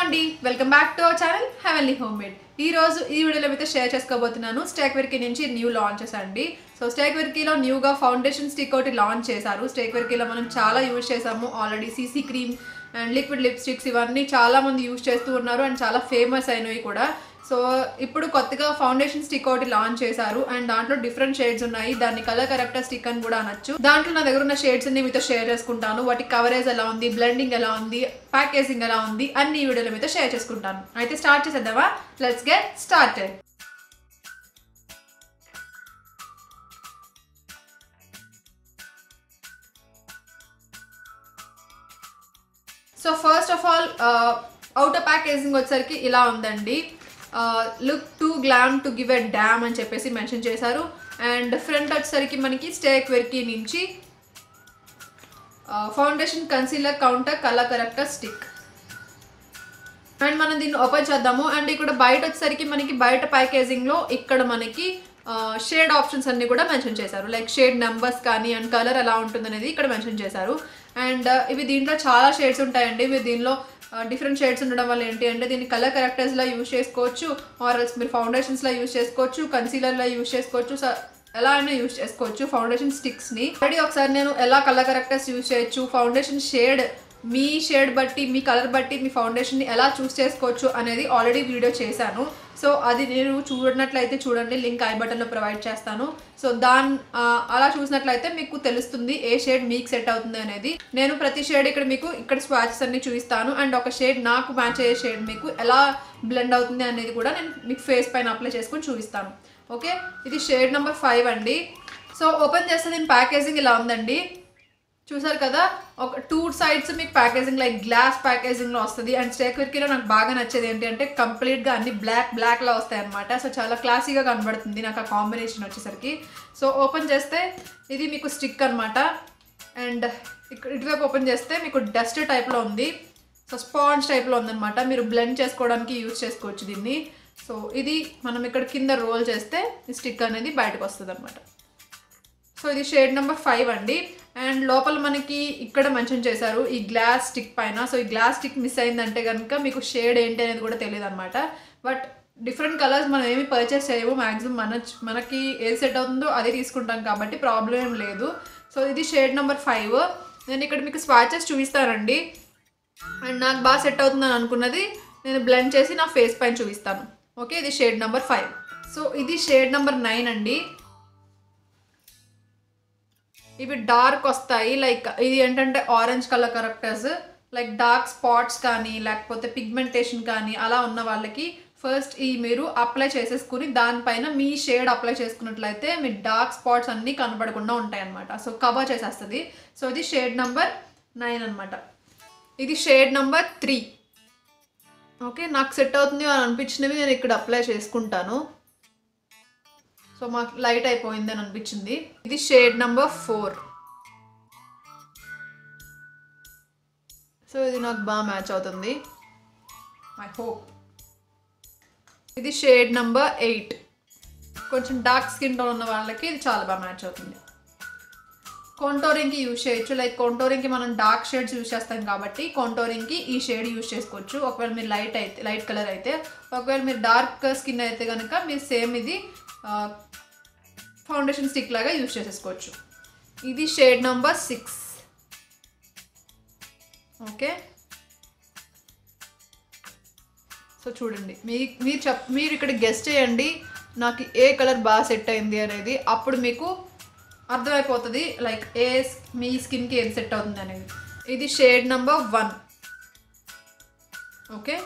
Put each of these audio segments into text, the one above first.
అండి welcome back to our channel heavenly homemade. ఈ రోజు ఈ వీడియోలో అయితే షేర్ చేసుకోబోతున్నాను స్టేక్ వెర్కీ నుంచి న్యూ లాంచెస్ అండి. సో స్టేక్ వెర్కీలో న్యూగా ఫౌండేషన్ స్టిక్ ఒకటి లాంచ్ చేశారు. స్టేక్ వెర్కీలో మనం చాలా యూజ్ చేసాము already. CC cream and liquid lipsticks ఇవన్నీ చాలా మంది యూజ్ చేస్తూ ఉన్నారు అండ్ చాలా ఫేమస్ అయినవి కూడా. సో ఇప్పుడు కొత్తగా ఫౌండేషన్ స్టిక్ ఒకటి లాంచ్ చేశారు అండ్ దాంట్లో డిఫరెంట్ షేడ్స్ ఉన్నాయి. దాన్ని కలర్ కరెక్టర్ స్టిక్ అని కూడా అనొచ్చు. దాంట్లో నా దగ్గర ఉన్న షేడ్స్ అన్ని మీతో షేర్ చేసుకుంటాను. వాటి కవరేజ్ ఎలా ఉంది, బ్లెండింగ్ ఎలా ఉంది, ప్యాకేజింగ్ ఎలా ఉంది అన్ని వీడియోలో మీతో షేర్ చేసుకుంటాను. అయితే స్టార్ట్ చేసేద్దామా? Let's get started. So first of all outer packaging వచ్చేసరికి ఇలా ఉందండి. Look to glam to give a damn అని చెప్పేసి మెన్షన్ చేశారు. అండ్ ఫ్రంట్ వచ్చేసరికి మనకి స్టేక్ వెర్కీ నుంచి foundation concealer counter colour corrector stick. And మనం దీన్ని ఓపెన్ చేద్దాము. అండ్ ఇక్కడ బయట వచ్చేసరికి మనకి బయట ప్యాకేజింగ్లో ఇక్కడ మనకి షేడ్ ఆప్షన్స్ అన్ని కూడా మెన్షన్ చేశారు. లైక్ షేడ్ నెంబర్స్ కానీ అండ్ కలర్ ఎలా ఉంటుంది అనేది ఇక్కడ మెన్షన్ చేశారు. అండ్ ఇవి దీంట్లో చాలా షేడ్స్ ఉంటాయండి. ఇవి దీనిలో డిఫరెంట్ షేడ్స్ ఉండడం వల్ల ఏంటి అంటే దీన్ని కలర్ కరెక్టర్స్లో యూజ్ చేసుకోవచ్చు, ఆర్ఎల్స్ మీరు ఫౌండేషన్స్లో యూజ్ చేసుకోవచ్చు, కన్సీలర్లో యూజ్ చేసుకోవచ్చు, ఎలా అయినా యూజ్ చేసుకోవచ్చు ఫౌండేషన్ స్టిక్స్ని. ఆల్రెడీ ఒకసారి నేను ఎలా కలర్ కరెక్టర్స్ యూజ్ చేయొచ్చు, ఫౌండేషన్ షేడ్ మీ షేడ్ బట్టి మీ కలర్ బట్టి మీ ఫౌండేషన్ని ఎలా చూస్ చేసుకోవచ్చు అనేది ఆల్రెడీ వీడియో చేశాను. సో అది నేను చూడనట్లయితే చూడండి, లింక్ ఐ బటన్లో ప్రొవైడ్ చేస్తాను. సో అలా చూసినట్లయితే మీకు తెలుస్తుంది ఏ షేడ్ మీకు సెట్ అవుతుంది అనేది. నేను ప్రతి షేడ్ ఇక్కడ స్వాచెస్ అన్ని చూపిస్తాను అండ్ ఒక షేడ్ నాకు మ్యాచ్ అయ్యే షేడ్ మీకు ఎలా బ్లెండ్ అవుతుంది అనేది కూడా నేను మీకు ఫేస్ పైన అప్లై చేసుకొని చూపిస్తాను. ఓకే, ఇది షేడ్ నెంబర్ 5 అండి. సో ఓపెన్ చేస్తే దీని ప్యాకేజింగ్ ఇలా ఉందండి. చూసారు కదా, ఒక 2 సైడ్స్ మీకు ప్యాకేజింగ్ లైక్ గ్లాస్ ప్యాకేజింగ్లో వస్తుంది. అండ్ స్టేక్ వెర్కీలో నాకు బాగా నచ్చేది ఏంటి అంటే కంప్లీట్గా అన్ని బ్లాక్లో వస్తాయి అనమాట. సో చాలా క్లాసీగా కనబడుతుంది నాకు ఆ కాంబినేషన్ వచ్చేసరికి. సో ఓపెన్ చేస్తే ఇది మీకు స్టిక్ అనమాట. అండ్ ఇటువైపు ఓపెన్ చేస్తే మీకు డస్ట్ టైప్లో ఉంది. సో స్పాంజ్ టైప్లో ఉందన్నమాట. మీరు బ్లెండ్ చేసుకోవడానికి యూజ్ చేసుకోవచ్చు దీన్ని. సో ఇది మనం ఇక్కడ కింద రోల్ చేస్తే ఈ స్టిక్ అనేది బయటకు వస్తుంది అనమాట. సో ఇది షేడ్ నెంబర్ 5 అండి. అండ్ లోపల మనకి ఇక్కడ మెన్షన్ చేశారు ఈ గ్లాస్ స్టిక్ పైన. సో ఈ గ్లాస్ స్టిక్ మిస్ అయిందంటే కనుక మీకు షేడ్ ఏంటి అనేది కూడా తెలియదు అనమాట. బట్ డిఫరెంట్ కలర్స్ మనం ఏమి పర్చేస్ చేయము, మ్యాక్సిమం మనకి ఏది సెట్ అవుతుందో అదే తీసుకుంటాం కాబట్టి ప్రాబ్లం ఏం లేదు. సో ఇది షేడ్ నెంబర్ 5. నేను ఇక్కడ మీకు స్వాచెస్ చూపిస్తానండి. అండ్ నాకు బాగా సెట్ అవుతుందని అనుకున్నది నేను బ్లెండ్ చేసి నా ఫేస్ పైన చూపిస్తాను. ఓకే, ఇది షేడ్ నెంబర్ 5. సో ఇది షేడ్ నెంబర్ 9 అండి. ఇవి డార్క్ వస్తాయి. లైక్ ఇది ఏంటంటే orange colour correctors like dark spots కానీ లేకపోతే పిగ్మెంటేషన్ కానీ అలా ఉన్న వాళ్ళకి ఫస్ట్ ఈ మీరు అప్లై చేసేసుకుని దానిపైన మీ షేడ్ అప్లై చేసుకున్నట్లయితే మీ డార్క్ స్పాట్స్ అన్నీ కనపడకుండా ఉంటాయి అన్నమాట. సో కవర్ చేసేస్తుంది. సో ఇది షేడ్ నెంబర్ 9 అనమాట. ఇది షేడ్ నెంబర్ 3. ఓకే, నాకు సెట్ అవుతుంది అని అనిపించినవి నేను ఇక్కడ అప్లై చేసుకుంటాను. సో మాకు లైట్ అయిపోయింది అని అనిపించింది. ఇది షేడ్ నెంబర్ 4. సో ఇది నాకు బాగా మ్యాచ్ అవుతుంది, ఐ హోప్. ఇది షేడ్ నెంబర్ 8. కొంచెం డార్క్ స్కిన్ టోన్ ఉన్న వాళ్ళకి ఇది చాలా బాగా మ్యాచ్ అవుతుంది. కాంటోరింగ్కి యూజ్ చేయొచ్చు. లైక్ కాంటోరింగ్కి మనం డార్క్ షేడ్స్ యూజ్ చేస్తాం కాబట్టి కాంటోరింగ్కి ఈ షేడ్ యూజ్ చేసుకోవచ్చు. ఒకవేళ మీరు లైట్ కలర్ అయితే, ఒకవేళ మీరు డార్క్ స్కిన్ అయితే కనుక మీరు సేమ్ ఇది ఫౌండేషన్ స్టిక్ లాగా యూజ్ చేసేసుకోవచ్చు. ఇది షేడ్ నెంబర్ 6. ఓకే, సో చూడండి, మీరు ఇక్కడ గెస్ట్ చేయండి నాకు ఏ కలర్ బాగా సెట్ అయింది అనేది. అప్పుడు మీకు అర్థమైపోతుంది లైక్ మీ స్కిన్కి ఏది సెట్ అవుతుంది అనేది. ఇది షేడ్ నెంబర్ 1. ఓకే,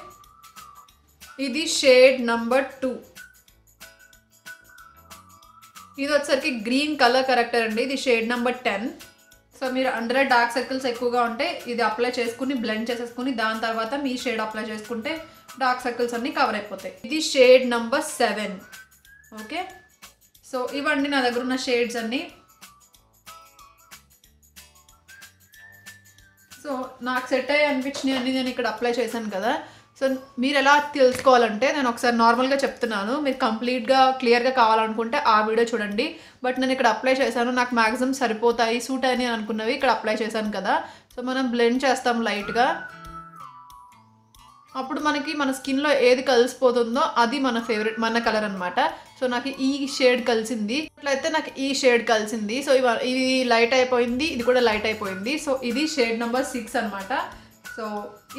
ఇది షేడ్ నెంబర్ 2. ఇది వచ్చేసరికి గ్రీన్ కలర్ కరెక్టర్ అండి. ఇది షేడ్ నెంబర్ 10. సో మీరు అండర్ డార్క్ సర్కిల్స్ ఎక్కువగా ఉంటే ఇది అప్లై చేసుకుని బ్లెండ్ చేసేసుకుని దాని తర్వాత మీ షేడ్ అప్లై చేసుకుంటే డార్క్ సర్కిల్స్ అన్నీ కవర్ అయిపోతాయి. ఇది షేడ్ నెంబర్ 7. ఓకే, సో ఇవన్నీ నా దగ్గర ఉన్న షేడ్స్ అన్నీ. సో నాకు సెట్ అయ్యి అనిపించినవి అన్నీ నేను ఇక్కడ అప్లై చేశాను కదా. సో మీరు ఎలా తెలుసుకోవాలంటే నేను ఒకసారి నార్మల్గా చెప్తున్నాను, మీరు కంప్లీట్గా క్లియర్గా కావాలనుకుంటే ఆ వీడియో చూడండి. బట్ నేను ఇక్కడ అప్లై చేశాను, నాకు మ్యాక్సిమం సరిపోతాయి సూట్ అని అనుకున్నవి ఇక్కడ అప్లై చేశాను కదా. సో మనం బ్లెండ్ చేస్తాం లైట్గా. అప్పుడు మనకి మన స్కిన్లో ఏది కలిసిపోతుందో అది మన ఫేవరెట్ మన కలర్ అనమాట. సో నాకు ఈ షేడ్ కలిసింది, అట్లయితే నాకు ఈ షేడ్ కలిసింది. సో ఇది లైట్ అయిపోయింది, ఇది కూడా లైట్ అయిపోయింది. సో ఇది షేడ్ నెంబర్ 6 అనమాట. సో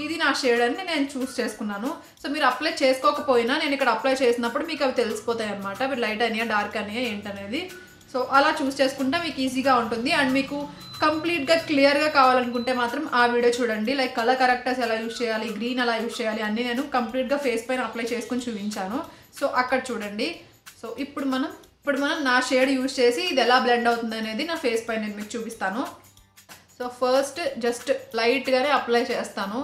ఇది నా షేడ్ అని నేను చూస్ చేసుకున్నాను. సో మీరు అప్లై చేసుకోకపోయినా నేను ఇక్కడ అప్లై చేసినప్పుడు మీకు అవి తెలిసిపోతాయి అనమాట, అవి లైట్ అయినాయా డార్క్ అయినాయా ఏంటనేది. సో అలా చూస్ చేసుకుంటే మీకు ఈజీగా ఉంటుంది. అండ్ మీకు కంప్లీట్గా క్లియర్గా కావాలనుకుంటే మాత్రం ఆ వీడియో చూడండి. లైక్ కలర్ కరెక్టర్స్ ఎలా యూజ్ చేయాలి, గ్రీన్ ఎలా యూజ్ చేయాలి అన్నీ నేను కంప్లీట్గా ఫేస్ పైన అప్లై చేసుకొని చూపించాను. సో అక్కడ చూడండి. సో ఇప్పుడు మనం నా షేడ్ యూజ్ చేసి ఇది ఎలా బ్లెండ్ అవుతుంది అనేది నా ఫేస్ పైన నేను మీకు చూపిస్తాను. సో ఫస్ట్ జస్ట్ లైట్గానే అప్లై చేస్తాను.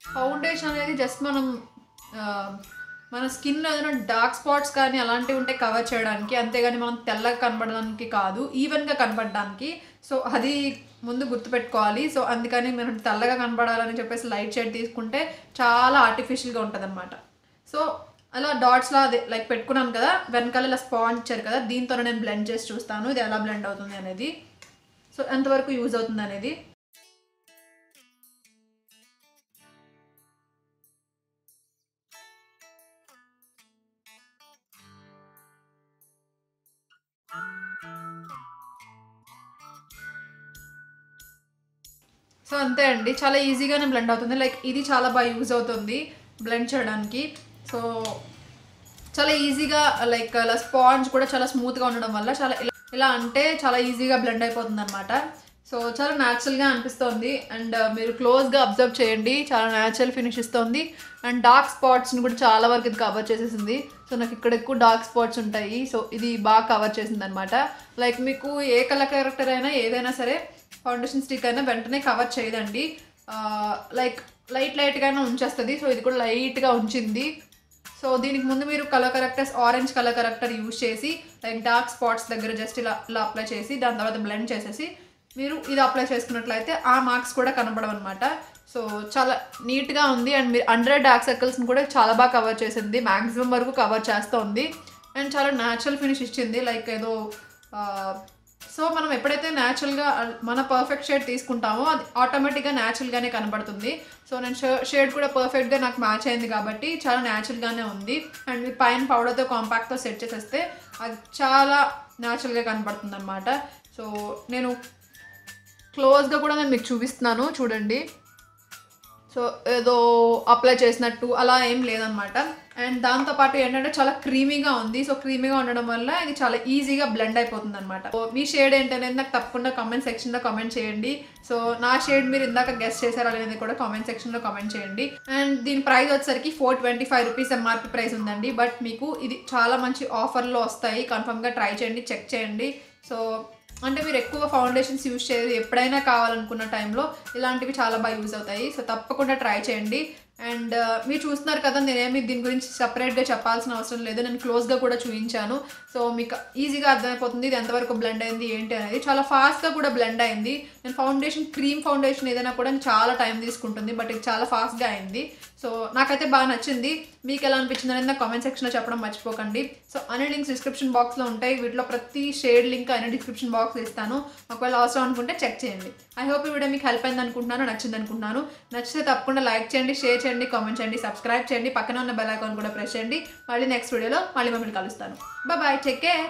ఫౌండేషన్ అనేది జస్ట్ మన స్కిన్లో ఏదైనా డార్క్ స్పాట్స్ కానీ అలాంటివి ఉంటే కవర్ చేయడానికి, అంతేగాని మనం తెల్లగా కనబడడానికి కాదు, ఈవెన్గా కనబడడానికి. సో అది ముందు గుర్తుపెట్టుకోవాలి. సో అందుకని మనం తెల్లగా కనబడాలని చెప్పేసి లైట్ షేడ్ తీసుకుంటే చాలా ఆర్టిఫిషియల్గా ఉంటుంది అనమాట. సో అలా డాట్స్లా అదే లైక్ పెట్టుకున్నాను కదా, వెనకాల ఇలా స్పాంజ్ ఇచ్చారు కదా, దీంతో నేను బ్లెండ్ చేసి చూస్తాను ఇది ఎలా బ్లెండ్ అవుతుంది అనేది, సో ఎంతవరకు యూజ్ అవుతుంది అనేది. సో అంతే అండి, చాలా ఈజీగానే బ్లెండ్ అవుతుంది. లైక్ ఇది చాలా బాగా యూజ్ అవుతుంది బ్లెండ్ చేయడానికి. సో చాలా ఈజీగా లైక్ అలా స్పాంజ్ కూడా చాలా స్మూత్గా ఉండడం వల్ల చాలా ఇలా అంటే చాలా ఈజీగా బ్లెండ్ అయిపోతుంది అనమాట. సో చాలా న్యాచురల్గా అనిపిస్తుంది. అండ్ మీరు క్లోజ్గా అబ్జర్వ్ చేయండి, చాలా న్యాచురల్ ఫినిష్ ఇస్తుంది. అండ్ డార్క్ స్పాట్స్ని కూడా చాలా వరకు ఇది కవర్ చేసేసింది. సో నాకు ఇక్కడ ఎక్కువ డార్క్ స్పాట్స్ ఉంటాయి, సో ఇది బాగా కవర్ చేసింది అనమాట. లైక్ మీకు ఏ కలర్ క్యారెక్టర్ అయినా ఏదైనా సరే ఫౌండేషన్ స్టిక్ అయినా వెంటనే కవర్ చేయదండి, లైక్ లైట్గానే ఉంచేస్తుంది. సో ఇది కూడా లైట్గా ఉంచింది. సో దీనికి ముందు మీరు colour correctors orange colour corrector use చేసి లైక్ డార్క్ స్పాట్స్ దగ్గర జస్ట్ ఇలా అప్లై చేసి దాని తర్వాత బ్లెండ్ చేసేసి మీరు ఇది అప్లై చేసుకున్నట్లయితే ఆ మార్క్స్ కూడా కనపడవు అనమాట. సో చాలా నీట్గా ఉంది. అండ్ మీరు అండర్ డార్క్ సర్కిల్స్ని కూడా చాలా బాగా కవర్ చేసింది, మ్యాక్సిమం వరకు కవర్ చేస్తుంది. అండ్ చాలా న్యాచురల్ ఫినిష్ ఇచ్చింది, లైక్ ఏదో సో మనం ఎప్పుడైతే న్యాచురల్గా మన పర్ఫెక్ట్ షేడ్ తీసుకుంటామో అది ఆటోమేటిక్గా న్యాచురల్గానే కనబడుతుంది. సో నేను షేడ్ కూడా పర్ఫెక్ట్గా నాకు మ్యాచ్ అయింది కాబట్టి చాలా న్యాచురల్గానే ఉంది. అండ్ మీ పైన పౌడర్తో కాంపాక్ట్తో సెట్ చేసేస్తే అది చాలా న్యాచురల్గా కనబడుతుంది అనమాట. సో నేను క్లోజ్గా కూడా నేను మీకు చూపిస్తున్నాను చూడండి. సో ఏదో అప్లై చేసినట్టు అలా ఏం లేదనమాట. అండ్ దాంతోపాటు ఏంటంటే చాలా క్రీమీగా ఉంది. సో క్రీమీగా ఉండడం వల్ల ఇది చాలా ఈజీగా బ్లెండ్ అయిపోతుంది అనమాట. సో మీ షేడ్ ఏంటనేది నాకు తప్పకుండా కామెంట్ సెక్షన్లో కామెంట్ చేయండి. సో నా షేడ్ మీరు ఇందాక గెస్ చేశారా అనేది కూడా కామెంట్ సెక్షన్లో కామెంట్ చేయండి. అండ్ దీని ప్రైస్ వచ్చేసరికి 425 రూపీస్ ఎంఆర్పీ ప్రైస్ ఉందండి. బట్ మీకు ఇది చాలా మంచి ఆఫర్లో వస్తాయి, కన్ఫర్మ్గా ట్రై చేయండి, చెక్ చేయండి. సో అంటే మీరు ఎక్కువ ఫౌండేషన్స్ యూజ్ చేయదు, ఎప్పుడైనా కావాలనుకున్న టైంలో ఇలాంటివి చాలా బాగా యూజ్ అవుతాయి. సో తప్పకుండా ట్రై చేయండి. అండ్ మీరు చూస్తున్నారు కదా, నేనేమి దీని గురించి సపరేట్గా చెప్పాల్సిన అవసరం లేదు, నేను క్లోజ్గా కూడా చూపించాను. సో మీకు ఈజీగా అర్థమైపోతుంది ఇది ఎంతవరకు బ్లెండ్ అయింది ఏంటి అనేది. చాలా ఫాస్ట్గా కూడా బ్లెండ్ అయింది. నేను క్రీమ్ ఫౌండేషన్ ఏదైనా కూడా చాలా టైం తీసుకుంటుంది, బట్ ఇది చాలా ఫాస్ట్గా అయింది. సో నాకైతే బాగా నచ్చింది. మీకు ఎలా అనిపించింది అనేది నాకు కామెంట్ సెక్షన్లో చెప్పడం మర్చిపోకండి. సో అన్ని లింక్స్ డిస్క్రిప్షన్ బాక్స్లో ఉంటాయి, వీటిలో ప్రతి షేడ్ లింక్ అయినా డిస్క్రిప్షన్ బాక్స్ ఇస్తాను, ఒకవేళ అవసరం అనుకుంటే చెక్ చేయండి. ఐ హోప్ ఈ వీడియో మీకు హెల్ప్ అయింది అనుకుంటున్నాను, నచ్చింది అనుకుంటున్నాను. నచ్చితే తప్పకుండా లైక్ చేయండి, షేర్ చేయండి, కామెంట్ చేయండి, సబ్స్క్రైబ్ చేయండి, పక్కన ఉన్న బెల్ ఐకాన్ కూడా ప్రెస్ చేయండి. మళ్ళీ నెక్స్ట్ వీడియోలో మళ్ళీ మిమ్మల్ని కలుస్తాను. Bye, take care.